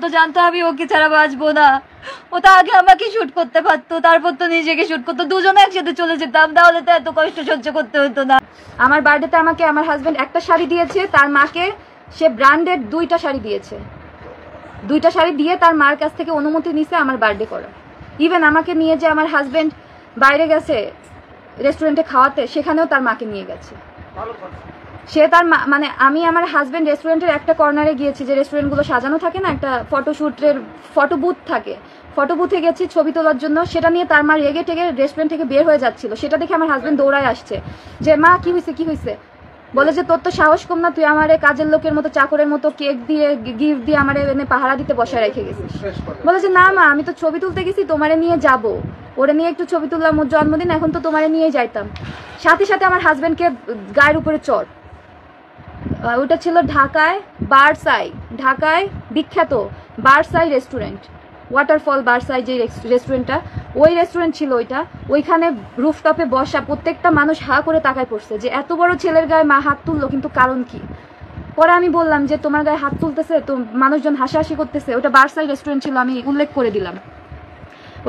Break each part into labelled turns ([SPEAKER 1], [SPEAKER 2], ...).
[SPEAKER 1] তো জানতো আমি ওকে ছাড়া বাঁচবো না। ও তো আগে আমাকে শুট করতে পারতো, তারপর তো নিজেকে শুট করতো, দুজনে একসাথে চলে যেতাম, তাহলে তো এত কষ্ট সহ্য করতে হতো না। আমার বার্থডেতে আমাকে আমার হাজবেন্ড একটা শাড়ি দিয়েছে, তার মাকে সে ব্র্যান্ডেড 2টা শাড়ি দিয়েছে। 2টা শাড়ি দিয়ে তার মার কাছ থেকে অনুমতি নিছে আমার বার্থডে করা। ইভেন আমাকে নিয়ে যে আমার হাজবেন্ড বাইরে গেছে রেস্টুরেন্টে খাওয়াতে, সেখানেও তার মাকে নিয়ে গেছে। সে তার মানে আমি আমার হাজবেন্ড রেস্টুরেন্টের একটা কর্নারে গিয়েছি, যে রেস্টুরেন্টগুলো সাজানো থাকে না, একটা ফটোশুটের ফটো বুথ থাকে, ফটো বুথে গেছি ছবি তোলার জন্য। সেটা নিয়ে তার মা রেগে টেগে রেস্টুরেন্ট থেকে বের হয়ে যাচ্ছিল। সেটা দেখে আমার হাজবেন্ড দৌড়ায় আসছে যে মা কি হয়েছে কি হয়েছে। বলে যে তোর তো সাহস কম না, তুই আমারে কাজের লোকের মতো চাকরের মতো কেক দিয়ে গিফট দিয়ে আমারে এনে পাহারা দিতে বসায় রেখে গেছিস। বলে যে না মা, আমি তো ছবি তুলতে গেছি, তোমারে নিয়ে যাব, ওরে নিয়ে একটু ছবি তুললাম, ওর জন্মদিন, এখন তো তোমারে নিয়ে যাইতাম। সাথে সাথে আমার হাজবেন্ডকে গায়ের উপরে চড়। ওটা ছিল ঢাকায় বারসাই, ঢাকায় বিখ্যাত বারসাই রেস্টুরেন্ট, ওয়াটারফল বারসাই যে রেস্টুরেন্টটা, ওই রেস্টুরেন্ট ছিল ওইটা। ওইখানে রুফটপে বসা প্রত্যেকটা মানুষ হা করে তাকায় পড়ছে যে এত বড় ছেলের গায়ে মা হাত তুললো, কিন্তু কারণ কি। পরে আমি বললাম যে তোমার গায়ে হাত তুলতেছে তো মানুষজন হাসাহাসি করতেছে, ওটা বারসাই রেস্টুরেন্ট ছিল, আমি উল্লেখ করে দিলাম।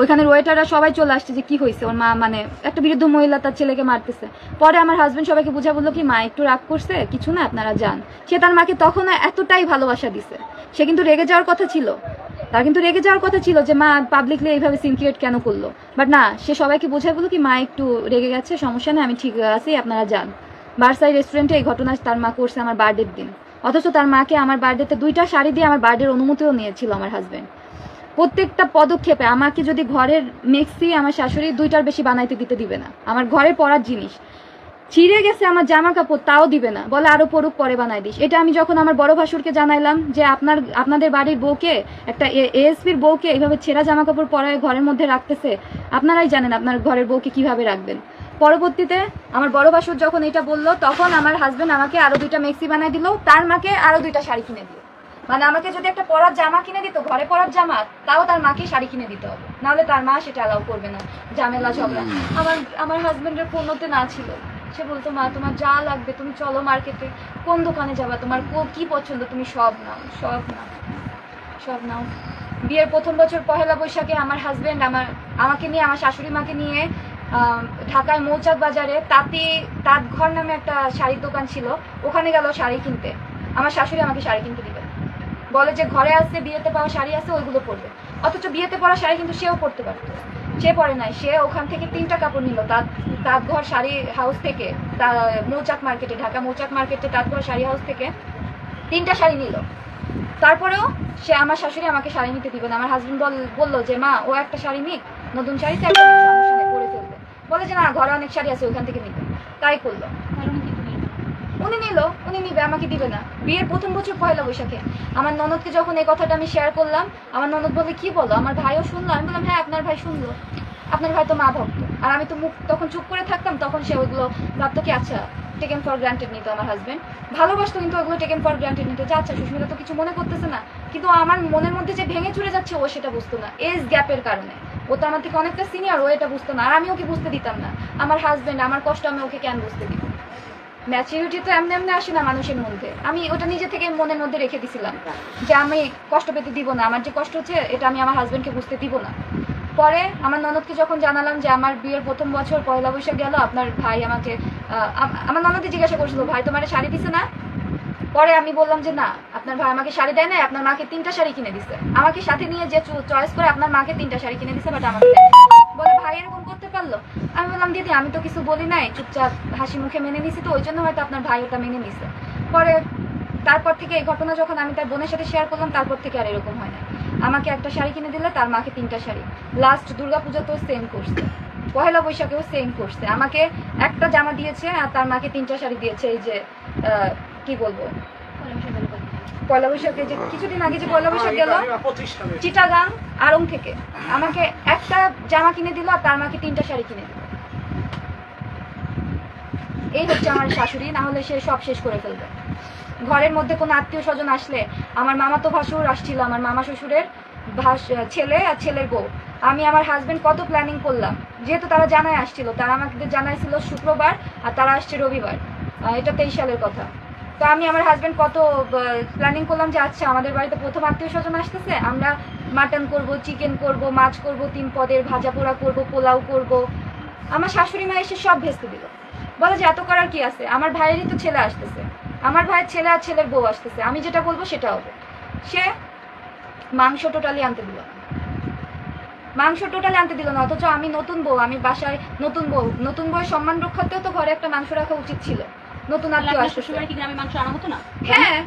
[SPEAKER 1] ওইখানের ওয়েটাররা সবাই চলে আসছে যে কি হয়েছে, ওর মা মানে একটা বৃদ্ধ মহিলা তার ছেলেকে মারতেছে। পরে আমার হাজবেন্ড সবাইকে বুঝা বললো কি মা একটু রাগ করছে, কিছু না, আপনারা যান। সে তার মাকে তখন এতটাই ভালোবাসা দিছে, সে কিন্তু রেগে যাওয়ার কথা ছিল, তার কিন্তু রেগে যাওয়ার কথা ছিল যে মা পাবলিকলি এইভাবে সিন ক্রিয়েট কেন করলো। বাট না, সে সবাইকে বুঝাই বললো কি মা একটু রেগে গেছে, সমস্যা নেই, আমি ঠিক আছি, আপনারা যান। বারসাই রেস্টুরেন্টে এই ঘটনা তার মা করছে আমার বার্থডের দিন, অথচ তার মাকে আমার বার্থডেতে 2টা শাড়ি দিয়ে আমার বার্থডের অনুমতিও নিয়েছিল আমার হাজবেন্ড। প্রত্যেকটা পদক্ষেপে আমাকে যদি ঘরের মেক্সি আমার শাশুড়ি 2টার বেশি বানাইতে দিবে না। আমার ঘরের পরার জিনিস ছিঁড়ে গেছে আমার জামা কাপড়, তাও দিবে না, বলে আরো পড়ুক পরে বানাই দিস। এটা আমি যখন আমার বড় ভাসুরকে জানাইলাম যে আপনাদের বাড়ির বউকে, একটা এএসপির বউকে এইভাবে ছেঁড়া জামা কাপড় পরায় ঘরের মধ্যে রাখতেছে, আপনারাই জানেন আপনার ঘরের বউকে কিভাবে রাখবেন। পরবর্তীতে আমার বড় ভাসুর যখন এটা বললো, তখন আমার হাজবেন্ড আমাকে আরো 2টা মেক্সি বানাই দিল, তার মাকে আরো 2টা শাড়ি কিনে দিল। মানে আমাকে যদি একটা পরার জামা কিনে দিত, ঘরে পরার জামা, তাও তার মাকে শাড়ি কিনে দিতে হবে, নাহলে তার মা সেটা অ্যালাউ করবে না, ঝামেলা ঝগড়া। আমার হাজবেন্ডের পণ্যতে না ছিল, সে বলতো মা তোমার যা লাগবে তুমি চলো মার্কেটে, কোন দোকানে যাবা, তোমার কি পছন্দ তুমি সব নাও, সব নাও, সব নাও। বিয়ের প্রথম বছর পহেলা বৈশাখে আমার হাজবেন্ড আমাকে নিয়ে, আমার শাশুড়ি মাকে নিয়ে ঢাকায় মৌচাক বাজারে তাঁতঘর নামে একটা শাড়ির দোকান ছিল, ওখানে গেল শাড়ি কিনতে। আমার শাশুড়ি আমাকে শাড়ি কিনতে দিবে, বলে যে ঘরে আছে বিয়েতে পাওয়া শাড়ি আছে, ওইগুলো পরবে। অথচ বিয়েতে পরা শাড়ি কিন্তু সেও পরতে পারতো, সে পরে নাই। সে ওখান থেকে 3টা কাপড় নিল তাঁতঘর শাড়ি হাউস থেকে, মৌচাক মার্কেটে, ঢাকা মৌচাক মার্কেটে তাঁতঘর শাড়ি হাউস থেকে 3টা শাড়ি নিল। তারপরেও সে আমার শাশুড়ি আমাকে শাড়ি নিতে দিবে না। আমার হাজবেন্ড বললো যে মা ও একটা শাড়ি নিক, নতুন শাড়িতে একটা সমস্যা নেই, পরে ফেলবে। বলে যে না ঘরে অনেক শাড়ি আছে, ওখান থেকে নিবে। তাই করলো, উনি নিল, উনি নিবে, আমাকে দিবে না। বিয়ের প্রথম বছর পয়লা বৈশাখে আমার ননদকে যখন এই কথাটা আমি শেয়ার করলাম, আমার ননদ বলে কি বলো, আমার ভাইও শুনলো। আমি বললাম হ্যাঁ আপনার ভাই শুনলো, আপনার ভাই তো মা ভক্ত। আর আমি তো মুখ তখন চুপ করে থাকতাম, তখন সে ওইগুলো ভাবতো কি আচ্ছা টেকেন ফর গ্রান্টেড নিত। আমার হাজবেন্ড ভালোবাসতো, কিন্তু ওইগুলো টেকেন ফর গ্রান্টেড নিত, যে আচ্ছা সুস্মিতা তো কিছু মনে করতেছে না। কিন্তু আমার মনের মধ্যে যে ভেঙে চুরে যাচ্ছে, ও সেটা বুঝতো না, এজ গ্যাপের কারণে। ও তো আমার থেকে অনেকটা সিনিয়র, ও এটা বুঝতো না, আর আমি ওকে বুঝতে দিতাম না। আমার হাজবেন্ড আমার কষ্ট আমি ওকে কেন বুঝতে দিব। ম্যাচুরিটি তো এমনি এমনি আসে না মানুষের মধ্যে। আমি ওটা নিজে থেকে মনের মধ্যে রেখে দিছিলাম যে আমি কষ্ট পেতে দিব না, আমার যে কষ্ট হচ্ছে এটা আমি আমার হাজবেন্ডকে বুঝতে দিব না। পরে আমার ননদকে যখন জানালাম যে আমার বিয়ের প্রথম বছর পয়লা বৈশাখ গেল, আপনার ভাই আমাকে আমার ননদই জিজ্ঞাসা করছিল ভাই তোমার শাড়ি দিছে না। পরে আমি বললাম যে না আপনার ভাই আমাকে শাড়ি দেয় নাই, আপনার মাকে 3টা শাড়ি কিনে দিছে। আমাকে সাথে নিয়ে যে চয়েস করে আপনার মাকে 3টা শাড়ি কিনে দিছে, বাট আমাকে বলে ভাই এরকম করতে পারলো। আমি বললাম দিদি আমি তো কিছু বলি নাই, চুপচাপ হাসি মুখে মেনে নিছি, তো ওই জন্য হয়তো আপনার ভাই ওটা মেনে নিছে। পরে তারপর থেকে এই ঘটনা যখন আমি তার বোনের সাথে শেয়ার করলাম, তারপর থেকে আর এরকম হয় না। আমাকে একটা শাড়ি কিনে দিলে তার মাকে 3টা শাড়ি, লাস্ট দুর্গাপূজাতেও সেম করছে, পহেলা বৈশাখেও সেম করছে। আমাকে একটা জামা দিয়েছে আর তার মাকে 3টা শাড়ি দিয়েছে। এই যে কি বলবো, পয়লা বৈশাখে যে কিছুদিন আগে যে পয়লা বৈশাখ গেল চিটাগাং আড়ং থেকে, আমাকে একটা জামা কিনে দিল আর তার মাকে 3টা শাড়ি কিনে দিল। এই হচ্ছে আমার শাশুড়ি, না হলে সে সব শেষ করে ফেলবে। ঘরের মধ্যে কোনো আত্মীয় স্বজন আসলে, আমার মামাতো ভাসুর আসছিল, আমার মামা শ্বশুরের ছেলে আর ছেলের বউ, আমি আমার হাজবেন্ড কত প্ল্যানিং করলাম, যেহেতু তারা জানায় আসছিল, তারা আমাকে জানাইছিল শুক্রবার আর তারা আসছে রবিবার, এটা 23 সালের কথা। তো আমি আমার হাজবেন্ড কত প্ল্যানিং করলাম যে আচ্ছা আমাদের বাড়িতে প্রথম আত্মীয় স্বজন আসতেছে, আমরা মাটন করব, চিকেন করব, মাছ করব, 3 পদের ভাজা পোড়া করব, পোলাও করব। আমার শাশুড়ি মা এসে সব ভেস্তে দিল, বলে যে এত করার কি আছে, আমার ভাইয়েরই তো ছেলে আসতেছে, আমার ভাইয়ের ছেলে আর ছেলের বউ আসতেছে, আমি যেটা বলবো সেটা হবে। সে মাংস টোটালি আনতে দিল না, মাংস টোটালি আনতে দিল না। অথচ আমি নতুন বউ, আমি বাসায় নতুন বউ, নতুন বউয়ের সম্মান রক্ষার্থেও তো ঘরে একটা মাংস রাখা উচিত ছিল। নতুন আত্মীয় আসছে,
[SPEAKER 2] কি গ্রামে মাংস আনা হতো না?
[SPEAKER 1] হ্যাঁ,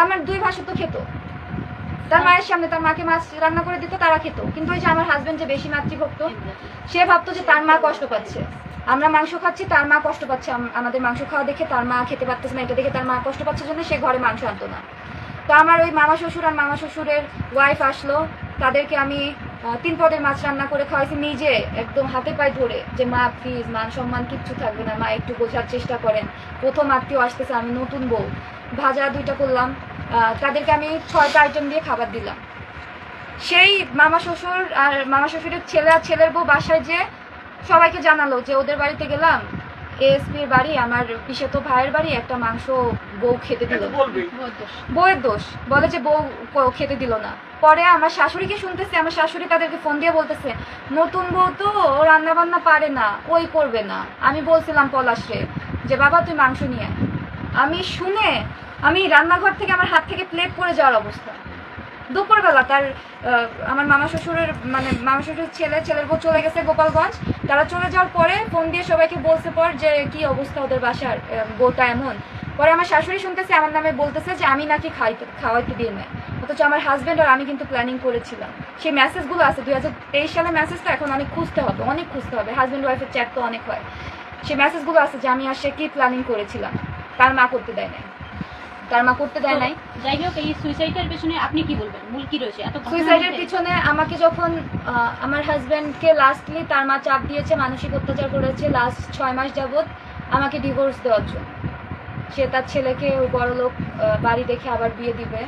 [SPEAKER 1] আমার 2 ভাসুর তো খেত, তার মায়ের সামনে তার মাকে মাছ রান্না করে দিত, তারা খেত। কিন্তু ওই যে আমার হাজবেন্ড যে বেশি মাতৃভক্ত, সে ভাবতো যে তার মা কষ্ট পাচ্ছে, আমরা মাংস খাচ্ছি, তার মা কষ্ট পাচ্ছে, আমাদের মাংস খাওয়া দেখে তার মা খেতে পারতেছে না, এটা দেখে তার মা কষ্ট পাচ্ছে জন্য সে ঘরে মাংস আনতো না। তো আমার ওই মামা শ্বশুর আর মামা শ্বশুরের ওয়াইফ আসলো, তাদেরকে আমি 3 পদের মাছ রান্না করে খাওয়াইছি নিজে, একদম হাতে পায়ে ধরে, যে মা প্লিজ, মান সম্মান কিচ্ছু থাকবে না, মা একটু বোঝার চেষ্টা করেন, প্রথম আত্মীয় আসতেছে, আমি নতুন বউ। ভাজা 2টা করলাম, তাদেরকে আমি 6টা আইটেম দিয়ে খাবার দিলাম। সেই মামা শ্বশুর আর মামা শ্বশুরের ছেলে আর ছেলের বউ বাসায় যে সবাইকে জানালো যে ওদের বাড়িতে গেলাম, এএসপির বাড়ি, আমার পিসেতো ভাইয়ের বাড়ি, একটা মাংস বউ খেতে দিল, বউয়ের দোষ, বলে যে বউ খেতে দিল না। পরে আমার শাশুড়িকে শুনতেছে, আমার শাশুড়ি তাদেরকে ফোন দিয়ে বলতেছে নতুন বউ তো রান্না বান্না পারে না, ওই করবে না। আমি বলছিলাম পলাশে যে বাবা তুই মাংস নিয়ে আয়। আমি শুনে আমি রান্নাঘর থেকে আমার হাত থেকে প্লেট পড়ে যাওয়ার অবস্থা। দুপুরবেলা তার আমার মামা শ্বশুরের মামা শ্বশুরের ছেলের বউ চলে গেছে গোপালগঞ্জ। তারা চলে যাওয়ার পরে ফোন দিয়ে সবাইকে বলছে পর যে কি অবস্থা ওদের বাসার, বউটা এমন। পরে আমার শাশুড়ি শুনতেছে আমার নামে বলতেছে যে আমি নাকি খাওয়াইতে দিয়ে নেয়, অথচ আমার হাজব্যান্ড আর আমি কিন্তু প্ল্যানিং করেছিলাম। সেই মেসেজগুলো আছে 2023 সালের মেসেজটা, এখন অনেক খুঁজতে হবে, অনেক খুঁজতে হবে, হাজব্যান্ড ওয়াইফের চ্যাট তো অনেক হয়। সেই মেসেজগুলো আছে যে আমি আর সে কি প্ল্যানিং করেছিলাম, তার মা করতে দেয় নাই, তার মা করতে দেয় নাই।
[SPEAKER 2] যাই হোক, এই সুইসাইডের পেছনে আপনি কি বলবেন, মূল কি রয়েছে? এত
[SPEAKER 1] সুইসাইডের পিছনে আমাকে যখন আমার হাজবেন্ডকে লাস্টলি তার মা চাপ দিয়েছে, মানসিক অত্যাচার করেছে লাস্ট 6 মাস যাবত আমাকে ডিভোর্স দেওয়ার জন্য। সে তার ছেলেকে ওই বড়লোক বাড়ি দেখে আবার বিয়ে দিবে,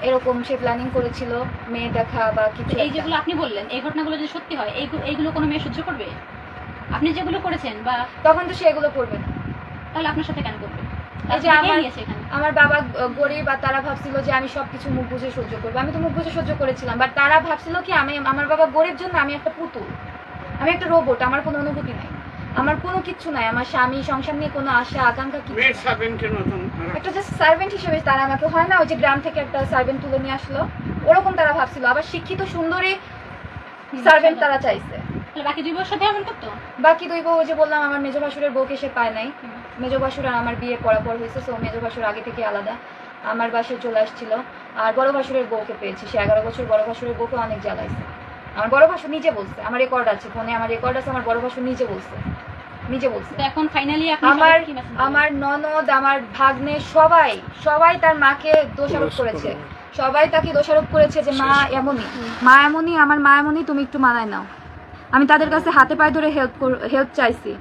[SPEAKER 1] এরকম সে প্ল্যানিং করেছিল, মেয়ে দেখা বা কিছু।
[SPEAKER 2] এই যেগুলো আপনি বললেন, এই ঘটনাগুলো যদি সত্যি হয়, এইগুলো কোনো মেয়ে সহ্য করবে? আপনি যেগুলো করেছেন বা
[SPEAKER 1] তখন তো সে এগুলো করবে না,
[SPEAKER 2] তাহলে আপনার সাথে কেন করবে?
[SPEAKER 1] এই যে আমার বাবা গরিব, আর তারা ভাবছিল যে আমি সবকিছু মুখ বুঝে সহ্য করবো। আমি তো মুখ বুঝে সহ্য করেছিলাম, বাট তারা ভাবছিল কি আমার বাবা গরিব জন্য আমি একটা পুতুল, আমি একটা রোবট, আমার কোনো অনুভূতি নাই, আমার কোনো কিচ্ছু নাই, আমার স্বামী সংসার নিয়ে কোনো আশা আকাঙ্ক্ষা কিছু, একটা জাস্ট সার্ভেন্ট হিসেবে তারা আমাকে, হয় না ওই যে গ্রাম থেকে একটা সার্ভেন্ট তুলে নিয়ে আসলো, ওরকম তারা ভাবছিল। আবার শিক্ষিত সুন্দরী সার্ভেন্ট তারা চাইছে।
[SPEAKER 2] বাকি 2 বউর সাথে এমন করতো?
[SPEAKER 1] বাকি 2 বউ, যে বললাম আমার মেজো ভাসুরের বউকে সে পায় নাই, মেজো ভাসুর আর আমার বিয়ে পরাপর হয়েছে, সো মেজো ভাসুর আগে থেকে আলাদা আমার বাসায় চলে আসছিল। আর বড় ভাসুরের বউকে পেয়েছি, সে 11 বছর বড় ভাসুরের বউকে অনেক জ্বালাইছে। আমার বড় ভাসুর নিজে বলছে, আমার রেকর্ড আছে ফোনে, আমার রেকর্ড আছে, আমার বড় ভাসুর নিজে বলছে।
[SPEAKER 2] এখন ফাইনালি
[SPEAKER 1] আমার ননদ, আমার ভাগ্নে, সবাই তার মাকে দোষারোপ করেছে, সবাই তাকে দোষারোপ করেছে যে মা এমনই, আমার মা এমনই, তুমি একটু মানায় নাও। আমি তাদের কাছে হাতে পায়ে ধরে হেল্প চাইছি।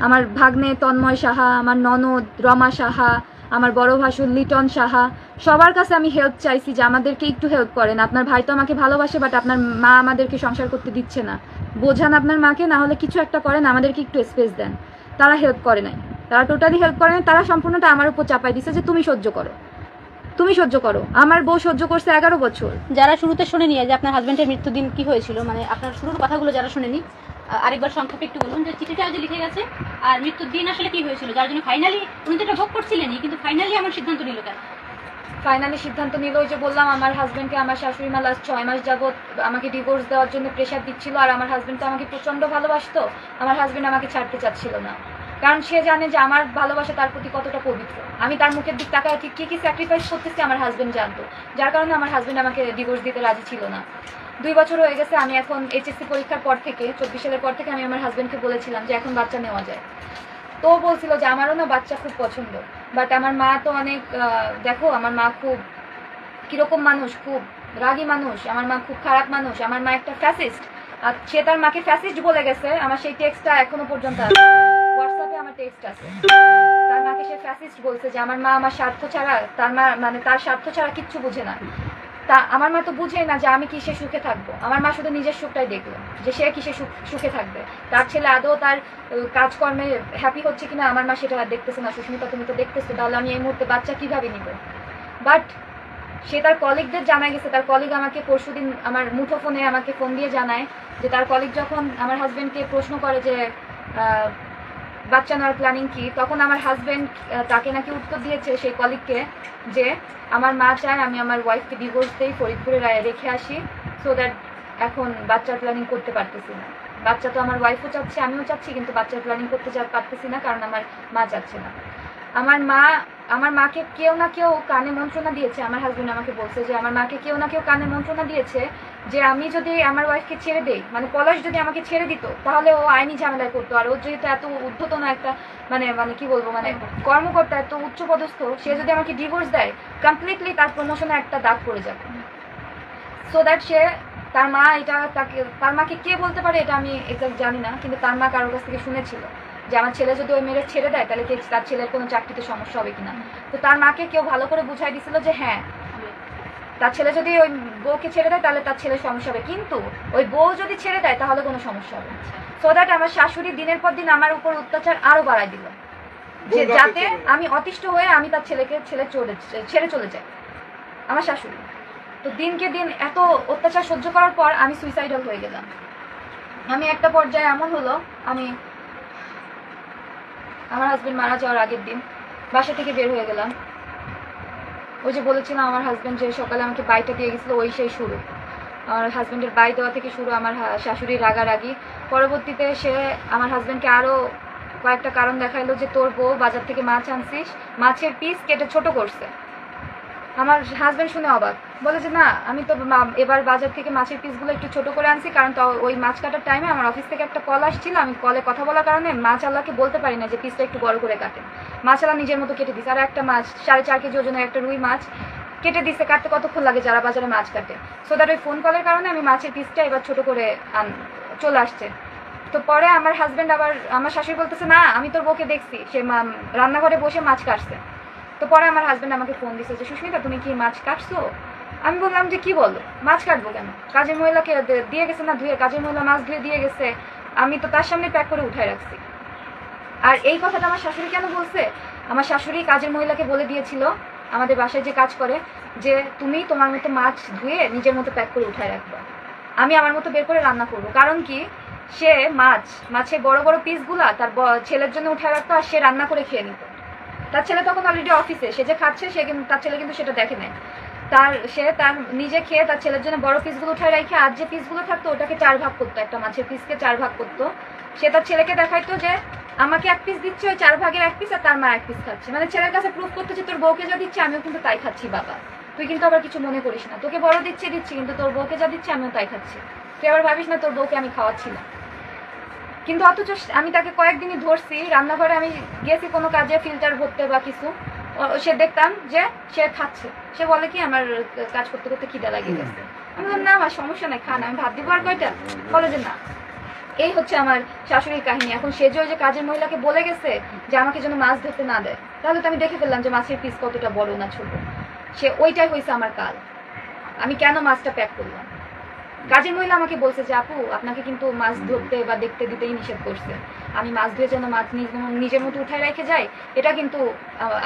[SPEAKER 1] আমার ভাগ্নে তন্ময় সাহা, আমার ননদ রমা সাহা, আমার বড় ভাসুর লিটন সাহা, সবার কাছে আমি হেল্প চাইছি যে আমাদেরকে একটু হেল্প করেন। আপনার ভাই তো আমাকে ভালোবাসে, বাট আপনার মা আমাদেরকে সংসার করতে দিচ্ছে না, বোঝান আপনার মাকে, না হলে কিছু একটা করেন, আমাদেরকে একটু স্পেস দেন। তারা হেল্প করে নাই, তারা টোটালি হেল্প করে নাই, তারা সম্পূর্ণটা আমার উপর চাপাই দিচ্ছে যে তুমি সহ্য করো, তুমি সহ্য করো। আমার বউ সহ্য করছে 11 বছর।
[SPEAKER 2] যারা শুরুতে শুনেনি যে আপনার হাজবেন্ডের মৃত্যুদিন কি হয়েছিল, মানে আপনার শুরুর কথাগুলো যারা শুনেনি, আরেকবার সংক্ষেপে একটু বলুন যে চিঠিটা যে লিখে গেছে আর মৃত্যুর দিন আসলে কি হয়েছিল, যার জন্য ফাইনালি উনি তো এটা ভোগ করছিলেনই, কিন্তু ফাইনালি আমার সিদ্ধান্ত নিল কেন?
[SPEAKER 1] ফাইনালি সিদ্ধান্ত নিল ওই যে বললাম, আমার হাজবেন্ডকে আমার শাশুড়ি মা লাস্ট 6 মাস যাবত আমাকে ডিভোর্স দেওয়ার জন্য প্রেশার দিচ্ছিল। আর আমার হাজবেন্ড তো আমাকে প্রচন্ড ভালোবাসতো, আমার হাজবেন্ড আমাকে ছাড়তে চাচ্ছিল না, কারণ সে জানে যে আমার ভালোবাসা তার প্রতি কতটা পবিত্র। আমি তার মুখের দিক তাকায় ঠিক কি স্যাক্রিফাইস করতেছি আমার হাজবেন্ড জানতো, যার কারণে আমার হাজবেন্ড আমাকে ডিভোর্স দিতে রাজি ছিল না। 2 বছর হয়ে গেছে। আমি এখন এইচএসসি পরীক্ষার পর থেকে 24 সালের পর থেকে আমি আমার হাজবেন্ডকে বলেছিলাম যে এখন বাচ্চা নেওয়া যায়, তো বলছিল যে আমারও না বাচ্চা খুব পছন্দ, বাট আমার মা তো অনেক, দেখো আমার মা খুব কিরকম মানুষ, খুব রাগী মানুষ, আমার মা খুব খারাপ মানুষ, আমার মা একটা ফ্যাসিস্ট, আর সে তার মাকে ফ্যাসিস্ট বলে গেছে। আমার সেই টেক্সটটা এখনো পর্যন্ত আছে, হোয়াটসঅ্যাপে আমার টেক্সট আছে, তার মাকে সে ফ্যাসিস্ট বলছে যে আমার মা আমার স্বার্থ ছাড়া, তার মা তার স্বার্থ ছাড়া কিচ্ছু বুঝে না। তা আমার মা তো বুঝেই না যে আমি কিসে সুখে থাকবো। আমার মা শুধু নিজের সুখটাই দেখলো, যে সে কিসে সুখে থাকবে, তার ছেলে আদৌ তার কাজকর্মে হ্যাপি হচ্ছে কিনা আমার মা সেটা দেখতেছে না। সুস্মিতা তুমি তো দেখতেছো, তাহলে আমি এই মুহূর্তে বাচ্চা কিভাবে নিব? বাট সে তার কলিগদের জানা গেছে, তার কলিগ আমাকে পরশুদিন আমার মুঠো ফোনে আমাকে ফোন দিয়ে জানায় যে তার কলিগ যখন আমার হাজবেন্ডকে প্রশ্ন করে যে বাচ্চা নেওয়ার প্ল্যানিং কি, তখন আমার হাজবেন্ড তাকে নাকি উত্তর দিয়েছে সেই কলিগকে যে আমার মা চায় আমি আমার ওয়াইফকে ডিভোর্স দিই, ফরিদপুরে রেখে আসি, সো দ্যাট এখন বাচ্চার প্ল্যানিং করতে পারতেছি না। বাচ্চা তো আমার ওয়াইফও চাচ্ছে, আমিও চাচ্ছি, কিন্তু বাচ্চার প্ল্যানিং করতে পারতেছি না কারণ আমার মা চাচ্ছে না। আমার মাকে কেউ না কেউ কানে মন্ত্রণা দিয়েছে। আমার হাজবেন্ড আমাকে বলছে যে আমার মাকে কেউ না কেউ কানে মন্ত্রণা দিয়েছে যে আমি যদি আমার ওয়াইফকে ছেড়ে দেই, মানে পলাশ যদি আমাকে ছেড়ে দিত, তাহলে ও আইনি ঝামেলায় করতো। আর ও যেহেতু এত উদ্ধতন একটা মানে কি বলবো, মানে কর্মকর্তা, এত উচ্চপদস্থ, সে যদি আমাকে ডিভোর্স দেয়, কমপ্লিটলি তার প্রমোশনে একটা দাগ পড়ে যাবে। সো দ্যাট সে তার মা এটা তার মাকে কে বলতে পারে এটা আমি এক্সাক্ট জানি না, কিন্তু তার মা কারোর কাছ থেকে শুনেছিল যে আমার ছেলে যদি ওই মেয়ের ছেড়ে দেয় তাহলে তার ছেলের কোনো চাকরিতে সমস্যা হবে কিনা। তো তার মাকে কেউ ভালো করে বুঝাই দিছিল যে হ্যাঁ, তার ছেলে যদি ওই বউকে ছেড়ে দেয় তাহলে তার ছেলের সমস্যা হবে, কিন্তু ওই বউ যদি ছেড়ে দেয় তাহলে কোনো সমস্যা হবে। সো দ্যাট আমার শাশুড়ি দিনের পর দিন আমার উপর অত্যাচার আরো বাড়াই দিল, যে যাতে আমি অতিষ্ঠ হয়ে আমি তার ছেড়ে চলে যাই, আমার শাশুড়ি। তো দিনকে দিন এত অত্যাচার সহ্য করার পর আমি সুইসাইডাল হয়ে গেলাম। আমি একটা পর্যায়ে এমন হলো, আমি আমার হাজবেন্ড মারা যাওয়ার আগের দিন বাসা থেকে বের হয়ে গেলাম। ওই যে বলেছিলাম আমার হাজবেন্ড যে সকালে আমাকে বাইটা দিয়ে গেছিলো, ওই সেই শুরু। আমার হাজবেন্ডের বাই দেওয়া থেকে শুরু আমার শাশুড়ির রাগারাগি। পরবর্তীতে সে আমার হাজবেন্ডকে আরও কয়েকটা কারণ দেখাইলো যে তোর বউ বাজার থেকে মাছ আনছিস, মাছের পিস কেটে ছোট করছে। আমার হাজবেন্ড শুনে অবাক, বলে যে না, আমি তো এবার বাজার থেকে মাছের পিসগুলো একটু ছোট করে আনছি, কারণ তো ওই মাছ কাটার টাইমে আমার অফিস থেকে একটা কল আসছিল, আমি কলে কথা বলার কারণে মাছ আল্লাহকে বলতে পারি না যে পিসটা একটু বড় করে কাটে। মাছ আল্লাহ নিজের মতো কেটে দিচ্ছে, আর একটা মাছ 4.5 কেজি ওজনের একটা রুই মাছ কেটে দিচ্ছে। কাটতে কতক্ষণ লাগে যারা বাজারে মাছ কাটে। সো দ্যাট ওই ফোন কলের কারণে আমি মাছের পিসটা এবার ছোট করে চলে আসছে। তো পরে আমার হাজবেন্ড আবার আমার শাশুড়ি বলতেছে না, আমি তোর বউকে দেখছি, সে রান্নাঘরে বসে মাছ কাটছে। তো পরে আমার হাজবেন্ড আমাকে ফোন দিচ্ছে যে সুস্মিতা তুমি কি মাছ কাটছো? আমি বললাম যে কি বলো, মাছ কাটবো কেন, কাজের মহিলাকে দিয়ে গেছে না ধুয়ে, কাজের মহিলা মাছ ধুয়ে দিয়ে গেছে, আমি তো তার সামনে প্যাক করে উঠায় রাখছি। আর এই কথাটা আমার শাশুড়ি কেন বলছে, আমার শাশুড়ি কাজের মহিলাকে বলে দিয়েছিল আমাদের বাসায় যে কাজ করে, যে তুমি তোমার মতো মাছ ধুয়ে নিজের মতো প্যাক করে উঠায় রাখবা, আমি আমার মতো বের করে রান্না করবো। কারণ কি, সে মাছের বড় বড় পিসগুলা তার ছেলের জন্য উঠায় রাখতো, আর সে রান্না করে খেয়ে নিত। তার ছেলে তখন অলরেডি অফিসে, সে যে খাচ্ছে সে কিন্তু তার ছেলে কিন্তু সেটা দেখে নেয়। সে তার নিজে খেয়ে তার ছেলের জন্য বড় পিসগুলো উঠায় রেখে আর যে পিসগুলো থাকতো ওটাকে 4 ভাগ করতো, একটা মাছের পিসকে 4 ভাগ করতো। সে তার ছেলেকে দেখাইতো যে আমাকে 1 পিস দিচ্ছে, ওই 4 ভাগের 1 পিস, আর তার মা 1 পিস খাচ্ছে। মানে ছেলের কাছে প্রুফ করতে যে তোর বউকে যা দিচ্ছে আমিও কিন্তু তাই খাচ্ছি বাবা, তুই কিন্তু আবার কিছু মনে করিস না, তোকে বড় দিচ্ছি কিন্তু তোর বউকে যা দিচ্ছে আমিও তাই খাচ্ছি, তুই আবার ভাবিস না তোর বউকে আমি খাওয়াচ্ছি না। কিন্তু অথচ আমি তাকে কয়েকদিনই ধরছি, রান্নাঘরে আমি গেছি কোনো কাজে ফিল্টার ভরতে বা কিছু, সে দেখতাম যে সে খাচ্ছে। সে বলে কি আমার কাজ করতে করতে খিদা লাগিয়ে গেছে। আমি বললাম না আমার সমস্যা নাই, খান, আমি ভাত দিব আর কয়টা। বলে যে না। এই হচ্ছে আমার শাশুড়ির কাহিনী। এখন সে যে ওই যে কাজের মহিলাকে বলে গেছে যে আমাকে যেন মাছ ধরতে না দেয়, তাহলে তো আমি দেখে ফেললাম যে মাছের পিস কতটা বড় না ছোট। সে ওইটাই হয়েছে আমার কাল, আমি কেন মাছটা প্যাক করলাম। কাজের মহিলা আমাকে বলছে যে আপু আপনাকে কিন্তু মাছ ধরতে বা দেখতে দিতেই নিষেধ করছে, আমি মাছ ধুয়ে যেন মাছ নিজের মতো উঠায় রেখে যাই, এটা কিন্তু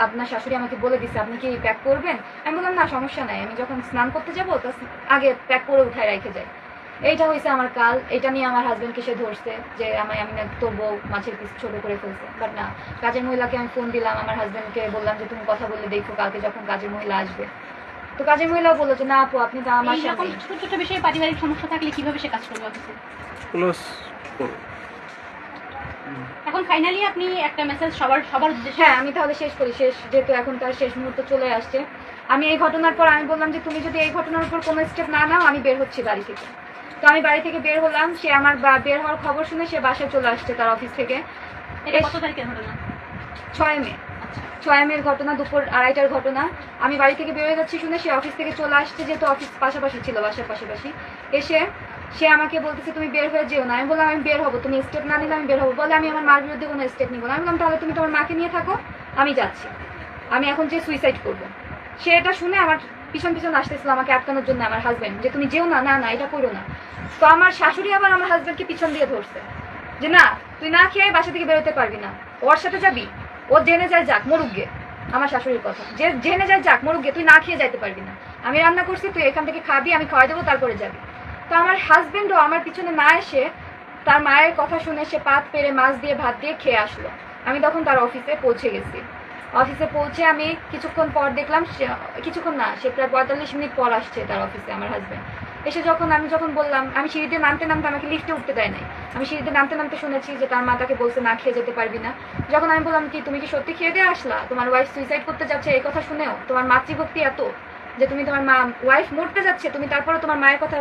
[SPEAKER 1] আপনার শাশুড়ি আমাকে বলে দিচ্ছে, আপনি কি প্যাক করবেন? আমি বললাম না সমস্যা নাই, আমি যখন স্নান করতে যাবো তার আগে প্যাক করে উঠায় রেখে যাই। এইটা হয়েছে আমার কাল। এটা নিয়ে আমার হাজবেন্ডকে সে ধরছে যে আমি না তোর বউ মাছের পিস ছোট করে ফেলছে। বাট না, কাজের মহিলাকে আমি ফোন দিলাম, আমার হাজবেন্ডকে বললাম যে তুমি কথা বললে দেখো কালকে যখন কাজের মহিলা আসবে। তো কাজের মহিলা বললো যে না আপু আপনি তো আমার সাথে
[SPEAKER 2] ছোট ছোট বিষয়ে পারিবারিক সমস্যা থাকলে কিভাবে সে কাজ করবে অফিসে। এখন ফাইনালি আপনি একটা মেসেজ সবার উদ্দেশ্যে।
[SPEAKER 1] হ্যাঁ, আমি তাহলে শেষ করি। যেহেতু এখন তার শেষ মুহূর্ত চলে আসছে, আমি এই ঘটনার পর আমি বললাম যে তুমি যদি এই ঘটনার উপর কোনো স্টেপ না নাও আমি বের হচ্ছি বাড়ি থেকে। তো আমি বাড়ি থেকে বের হলাম। সে আমার বের হওয়ার খবর শুনে সে বাসায় চলে আসছে তার অফিস থেকে।
[SPEAKER 2] এটা কত তারিখের ঘটনা?
[SPEAKER 1] 6 মে। 6 মের ঘটনা, দুপুর 2:30টার ঘটনা। আমি বাড়ি থেকে বেরোয় যাচ্ছি শুনে সে অফিস থেকে চলে আসছে, যেহেতু অফিস পাশাপাশি ছিল, বাসার পাশাপাশি। এসে সে আমাকে বলতেছে তুমি বের হয়ে যেও না। আমি বললাম আমি বের হবো, তুমি স্টেপ না নিলে আমি বের হবো। বলে আমি আমার মার বিরুদ্ধে কোনো স্টেপ নিবো না। আমি বললাম তাহলে তুমি তোমার মাকে নিয়ে থাকো, আমি যাচ্ছি, আমি এখন যে সুইসাইড করবো। সে এটা শুনে আমার পিছন পিছন আসতেছিল আমাকে আটকানোর জন্য আমার হাজবেন্ড, যে তুমি যেও না, না না এটা করো না। তো আমার শাশুড়ি আবার আমার হাজবেন্ডকে পিছন দিয়ে ধরছে যে না তুই না খেয়ে বাসা থেকে বেরোতে পারবি না, ওর সাথে যাবি, ও জেনে যায় যাক মরুক গে। আমার শাশুড়ির কথা, যে জেনে যায় যাক মরুক গে, তুই না খেয়ে যাইতে পারবি না, আমি রান্না করছি তুই এখান থেকে খাবি, আমি খাওয়াই দেবো তারপরে যাবি। তো আমার হাজবেন্ডও আমার পিছনে না এসে তার মায়ের কথা শুনে সে পাত পেরে মাছ দিয়ে ভাত দিয়ে খেয়ে আসলো। আমি তখন তার অফিসে পৌঁছে গেছি। অফিসে পৌঁছে আমি কিছুক্ষণ পর দেখলাম, কিছুক্ষণ না, সে প্রায় 45 মিনিট পর আসছে তার অফিসে আমার হাজবেন্ড এসে। আমি যখন বললাম, আমি সিঁড়িতে নামতে নামতে, আমাকে লিফটে উঠতে দেয় নাই, আমি সিঁড়িতে নামতে নামতে শুনেছি যে তার মা তাকে বলছে না খেয়ে যেতে পারবি না। যখন আমি বললাম কি তুমি কি সত্যি খেয়ে দিয়ে আসলা, তোমার ওয়াইফ সুইসাইড করতে যাচ্ছে এই কথা শুনেও তোমার মাতৃভক্তি এত যে তুমি তোমার ওয়াইফ মরতে যাচ্ছে, তুমি তারপরে তোমার মায়ের কথা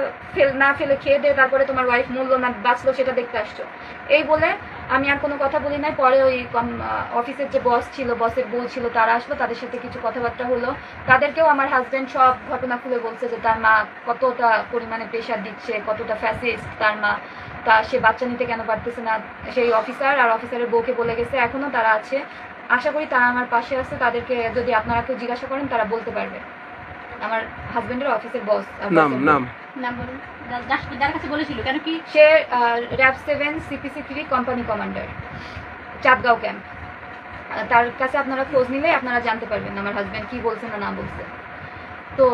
[SPEAKER 1] না ফেলে খেয়ে দিয়ে তারপরে তোমার ওয়াইফ মরলো না বাঁচলো সেটা দেখতে আসছো, এই বলে আমি আর কোনো কথা বলি নাই। পরে ওই অফিসের যে বস ছিল, বসের বউ ছিল, তারা আসলো, তাদের সাথে কিছু কথাবার্তা হলো। তাদেরকেও আমার হাজবেন্ড সব ঘটনা খুলে বলছে যে তার মা কতটা পরিমাণে প্রেশার দিচ্ছে, কতটা ফ্যাসিস্ট তার মা, তা সে বাচ্চা নিতে কেন পারতেছে না। সেই অফিসার আর অফিসারের বউকে বলে গেছে, এখনো তারা আছে, আশা করি তারা আমার পাশে আছে, তাদেরকে যদি আপনারা কেউ জিজ্ঞাসা করেন তারা বলতে পারবে। আমার হাজবেন্ডের অফিসের বস,
[SPEAKER 2] নাম বলুন, যার কাছে বলেছিল কেন কি,
[SPEAKER 1] সে RAB 7 CPC 3 company commander, Chandgaon camp. তার কাছে আপনারা খোঁজ নিলে আপনারা জানতে পারবেন আমার হাজবেন্ড কি বলছে না না বলছে। তো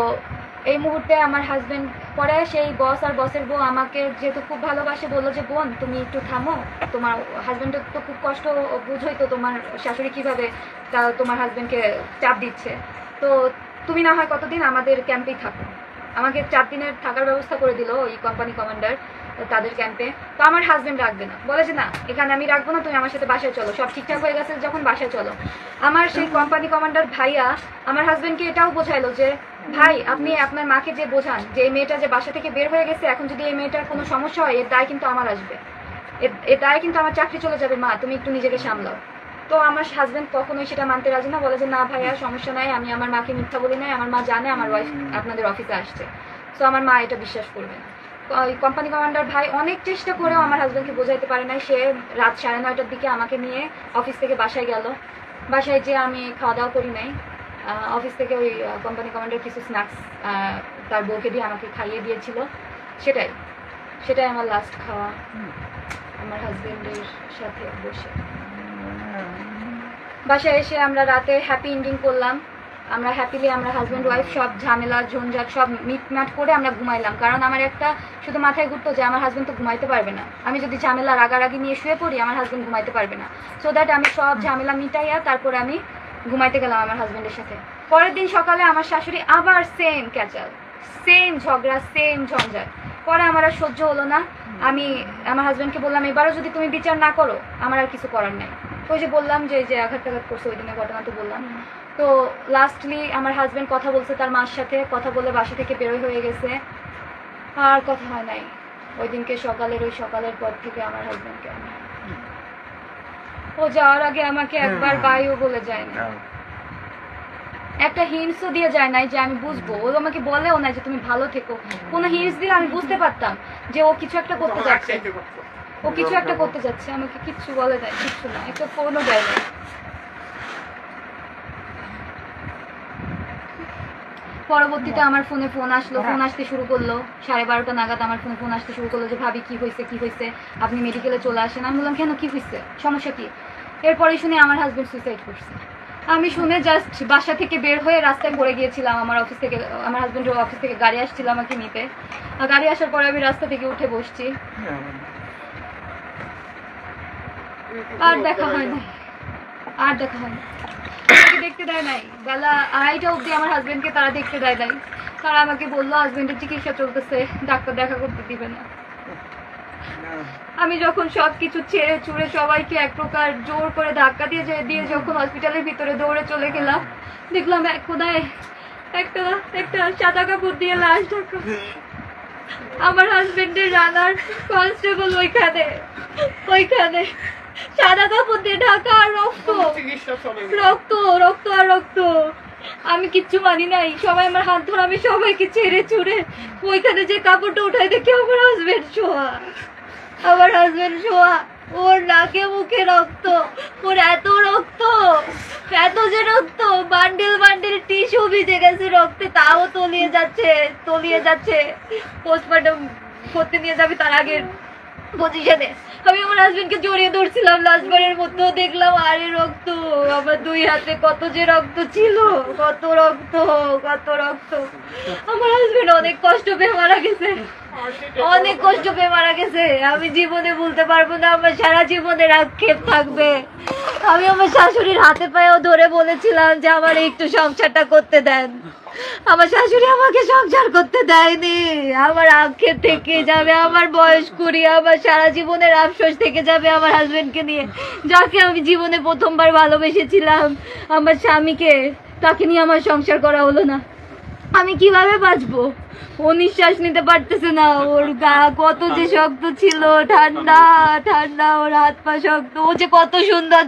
[SPEAKER 1] এই মুহূর্তে আমার হাজবেন্ড, পরে সেই বস আর বসের বউ আমাকে যেহেতু খুব ভালোবাসে বললো যে বোন তুমি একটু থামো, তোমার হাজবেন্ডের তো খুব কষ্ট, বুঝোই তো তোমার শাশুড়ি কিভাবে তোমার হাজবেন্ডকে চাপ দিচ্ছে, তো তুমি না হয় কতদিন আমাদের ক্যাম্পেই থাকো। আমাকে 4 দিনের থাকার ব্যবস্থা করে দিল ওই কোম্পানি কমান্ডার তাদের ক্যাম্পে। তো আমার হাজবেন্ড রাখবে না, বলে যে না এখানে আমি রাখবো না, তুমি আমার সাথে বাসায় চলো, সব ঠিকঠাক হয়ে গেছে যখন বাসায় চলো। আমার সেই কোম্পানি কমান্ডার ভাইয়া আমার হাজবেন্ডকে এটাও বোঝাইলো যে ভাই আপনি আপনার মাকে যে বোঝান যে এই মেয়েটা যে বাসা থেকে বের হয়ে গেছে, এখন যদি এই মেয়েটার কোনো সমস্যা হয় এর দায় কিন্তু আমার আসবে, এর দায় কিন্তু আমার চাকরি চলে যাবে, মা তুমি একটু নিজেকে সামলাও। তো আমার হাজবেন্ড কখনোই সেটা মানতে রাজি না, বলে যে না ভাইয়া সমস্যা নাই, আমি আমার মাকে মিথ্যা বলি নাই, আমার মা জানে আমার ওয়াইফ আপনাদের অফিসে আসছে, তো আমার মা এটা বিশ্বাস করবে না। ওই কোম্পানি কমান্ডার ভাই অনেক চেষ্টা করেও আমার হাজবেন্ডকে বোঝাইতে পারে নাই। সে রাত 9:30টার দিকে আমাকে নিয়ে অফিস থেকে বাসায় গেল। বাসায় যে আমি খাওয়া দাওয়া করি নাই, অফিস থেকে ওই কোম্পানি কমান্ডার কিছু স্ন্যাক্স তার বউকে দিয়ে আমাকে খাইয়ে দিয়েছিল, সেটাই আমার লাস্ট খাওয়া আমার হাজবেন্ডের সাথে বসে। বাসায় এসে আমরা রাতে হ্যাপি এন্ডিং করলাম, আমরা হ্যাপিলি আমরা হাজব্যান্ড ওয়াইফ সব ঝামেলা ঝঞ্ঝাট সব মিটমাট করে আমরা ঘুমাইলাম। কারণ আমার একটা শুধু মাথায় ঘুরতো যে আমার হাজব্যান্ড তো ঘুমাইতে পারবে না, আমি যদি ঝামেলা রাগারাগি নিয়ে শুয়ে পড়ি আমার হাজব্যান্ড ঘুমাইতে পারবে না। সো দ্যাট আমি সব ঝামেলা মিটাইয়া তারপরে আমি ঘুমাইতে গেলাম আমার হাজব্যান্ডের সাথে। পরের দিন সকালে আমার শাশুড়ি আবার সেম ক্যাচাল, সেম ঝগড়া, সেম ঝঞ্ঝাট। পরে আমার আর সহ্য হলো না, আমি আমার হাজব্যান্ডকে বললাম এবারও যদি তুমি বিচার না করো আমার আর কিছু করার নেই। ওই যে বললাম যে আঘাত করছে ওই দিনের ঘটনা তো বললাম। তো লাস্টলি আমার হাজব্যান্ড কথা বলছে তার মার সাথে, কথা বলে বাসা থেকে বেরোয় হয়ে গেছে, আর কথা হয় নাই ওই দিনকে। সকালের পর থেকে আমার হাজব্যান্ডকে ও যাওয়ার আগে আমাকে একবার বাইও বলে যায় না, একটা হিন্টসও দিয়ে যায় নাই যে আমি বুঝবো। ও আমাকে বলেও না যে তুমি ভালো থেকো, কোনো হিন্টস দিলে আমি বুঝতে পারতাম যে ও কিছু একটা করতে যাচ্ছে, আমাকে কিচ্ছু বলে দেয়, কিচ্ছু না, একটা ফোনও দেয় না। পরবর্তীতে আমার ফোনে ফোন আসলো, ফোন আসতে শুরু করলো 12:30 নাগাদ আমার ফোনে ফোন আসতে শুরু করলো যে ভাবি কি হয়েছে আপনি মেডিকেলে চলে আসেন। আমি বললাম কেন, কি হয়েছে, সমস্যা কি? এরপরে শুনে আমার হাজবেন্ড সুইসাইড করছে। আমি শুনে জাস্ট বাসা থেকে বের হয়ে রাস্তায় পড়ে গিয়েছিলাম। আমার হাজবেন্ডের অফিস থেকে গাড়ি আসছিল আমাকে নিতে, গাড়ি আসার পরে আমি রাস্তা থেকে উঠে বসছি, আর দেখা হয় না, আমাকে দেখতে দেয় নাই। বেলা 2:30 অবধি আমার হাজবেন্ডকে তারা দেখতে দেয় নাই। তারা আমাকে বললো হাজবেন্ডের চিকিৎসা চলতেছে, ডাক্তার দেখা করতে দিবে না। আমি যখন সবকিছু ছেড়ে ছুড়ে সবাইকে এক প্রকার জোর করে ধাক্কা দিয়ে যখন হসপিটালের ভিতরে দৌড়ে চলে গেলাম, দেখলাম কোথায় একটা সাদা কাপড় দিয়ে লাশ ঢাকা। আমার হাজবেন্ডের রানার কনস্টেবল ওইখানে সাদা কাপড় দিয়ে ঢাকা, আর রক্ত। আমি কিচ্ছু মানি নাই, সবাই আমার হাত ধরে আমি সবাইকে ছেড়ে ছুড়ে ওইখানে যে কাপড়টা উঠাই দেখি আমার হাজবেন্ড শোয়া। ওর নাকে মুখে রক্ত, ওর এত রক্ত, এত যে রক্ত, বান্ডিল বান্ডিল টিস্যু ভিজে গেছে রক্তে, তাও তলিয়ে যাচ্ছে। পোস্টমর্টম করতে নিয়ে যাবে তার আগের পজিশনে আমি আমার হাজবেন্ডকে জড়িয়ে ধরছিলাম লাস্টবারের মতো, দেখলাম আরে রক্ত, আমার দুই হাতে কত যে রক্ত ছিল, কত রক্ত। আমার হাজবেন্ড অনেক কষ্ট পেয়ে মারা গেছে, অনেক কষ্ট পেয়ে মারা গেছে। আমি জীবনে ভুলতে পারবো না, আমার সারা জীবনের আক্ষেপ থাকবে। আমি আমার শাশুড়ির হাতে পায়েও ধরে বলেছিলাম যে আমার একটু সংসারটা করতে দেন, আমার শাশুড়ি আমাকে সংসার করতে দেয়নি। আমার আক্ষেপ থেকে যাবে, আমার বয়স কুড়ি, আমার সারা জীবনের আফসোস থেকে যাবে আমার হাজবেন্ডকে নিয়ে, যাকে আমি জীবনে প্রথমবার ভালোবেসেছিলাম, আমার স্বামীকে, তাকে নিয়ে আমার সংসার করা হলো না। আমি কিভাবে বাঁচবো? ও নিঃশ্বাস নিতে পারতেছে না, ওর গা কত যে শক্ত ছিল, ঠান্ডা ঠান্ডা, ওর হাত পা শক্ত। ও যে কত সুন্দর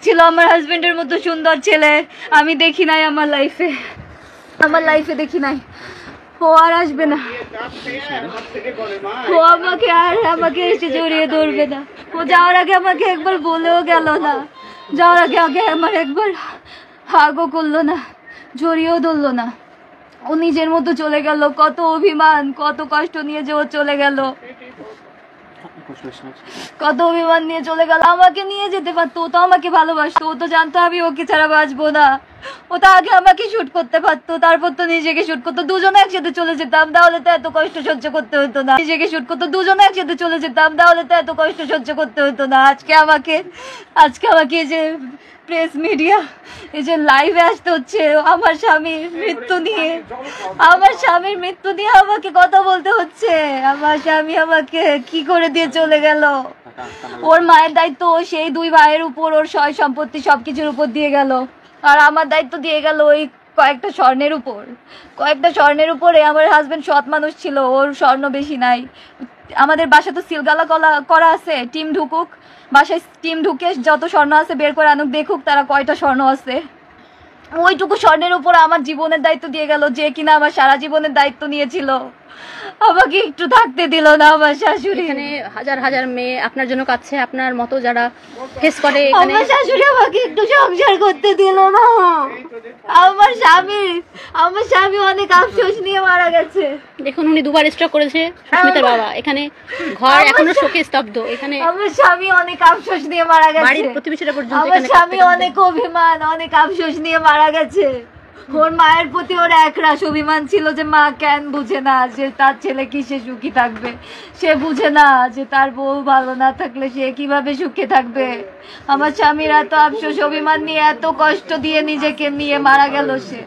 [SPEAKER 1] ছিল, আমার হাজবেন্ডের মতো সুন্দর ছেলে আমি দেখি নাই আমার লাইফে দেখি নাই। ও আর আসবে না, ও আমাকে এসে জড়িয়ে ধরবে না। ও যাওয়ার আগে আমাকে একবার বলেও গেল না, যাওয়ার আগে আমার একবার হাগও করলো না, জড়িয়েও ধরলো না। ও নিজের মতো চলে গেল, কত অভিমান, কত কষ্ট নিয়ে যে ও চলে গেল, কত অভিমান নিয়ে চলে গেল। আমাকে নিয়ে যেতে পারতো, ও তো আমাকে ভালোবাসতো, ও তো জানতো আমি ওকে ছাড়া বাঁচবো না। ও তো আগে আমাকে শুট করতে পারতো, তারপর তো নিজেকে শুট করতো, দুজনে একসাথে চলে যেতাম, তাহলে তো এত কষ্ট সহ্য করতে হতো না। নিজেকে শুট করতো, দুজনে একসাথে চলে যেতাম, তাহলে তো এত কষ্ট সহ্য করতে হতো না। আজকে আমাকে এই যে প্রেস মিডিয়া, এই যে লাইভে আসতে হচ্ছে আমার স্বামীর মৃত্যু নিয়ে আমাকে কথা বলতে হচ্ছে। আমার স্বামী আমাকে কি করে দিয়ে চলে গেল, ওর মায়ের দায়িত্ব সেই দুই ভাইয়ের উপর, ওর সয় সম্পত্তি সবকিছুর উপর দিয়ে গেল, আর আমার দায়িত্ব দিয়ে গেল ওই কয়েকটা স্বর্ণের উপরে। আমার হাজবেন্ড সৎ মানুষ ছিল, ওর স্বর্ণ বেশি নাই। আমাদের বাসা তো সিলগালা করা আছে, টিম ঢুকুক, বাসায় টিম ঢুকে যত স্বর্ণ আছে বের করে আনুক, দেখুক তারা কয়টা স্বর্ণ আছে। ওইটুকু স্বর্ণের উপর আমার জীবনের দায়িত্ব দিয়ে গেল, যে কিনা আমার সারা জীবনের দায়িত্ব নিয়েছিল, আমাকে একটু থাকতে দিল না আমার শাশুড়ি।
[SPEAKER 2] এখানে হাজার হাজার মেয়ে আপনার জন্য কাছে, আপনার মতো যারা ফেস করে,
[SPEAKER 1] আমার শাশুড়ি আমাকে একটু সংসার করতে দিল না। আমার স্বামী অনেক আফসোস নিয়ে মারা গেছে।
[SPEAKER 2] দেখুন উনি দুবার স্ট্রোক করেছে সুস্মিতার বাবা, এখানে ঘর এখনো শোকে স্তব্ধ। এখানে
[SPEAKER 1] আমার স্বামী অনেক আফসোস নিয়ে মারা গেছে,
[SPEAKER 2] বাড়ির প্রতিবেশীরা পর্যন্ত
[SPEAKER 1] আমার স্বামী অনেক অভিমান, অনেক আফসোস নিয়ে মারা গেছে। ওর মায়ের প্রতি ওর একরাশ অভিমান ছিল যে মা কেন বুঝে না যে তার ছেলে কি সে সুখী থাকবে, সে বুঝে না যে তার বউ ভালো না থাকলে সে কিভাবে সুখে থাকবে। আমার স্বামীর এত আফসোস অভিমান নিয়ে, এত কষ্ট দিয়ে নিজেকে নিয়ে মারা গেল সে।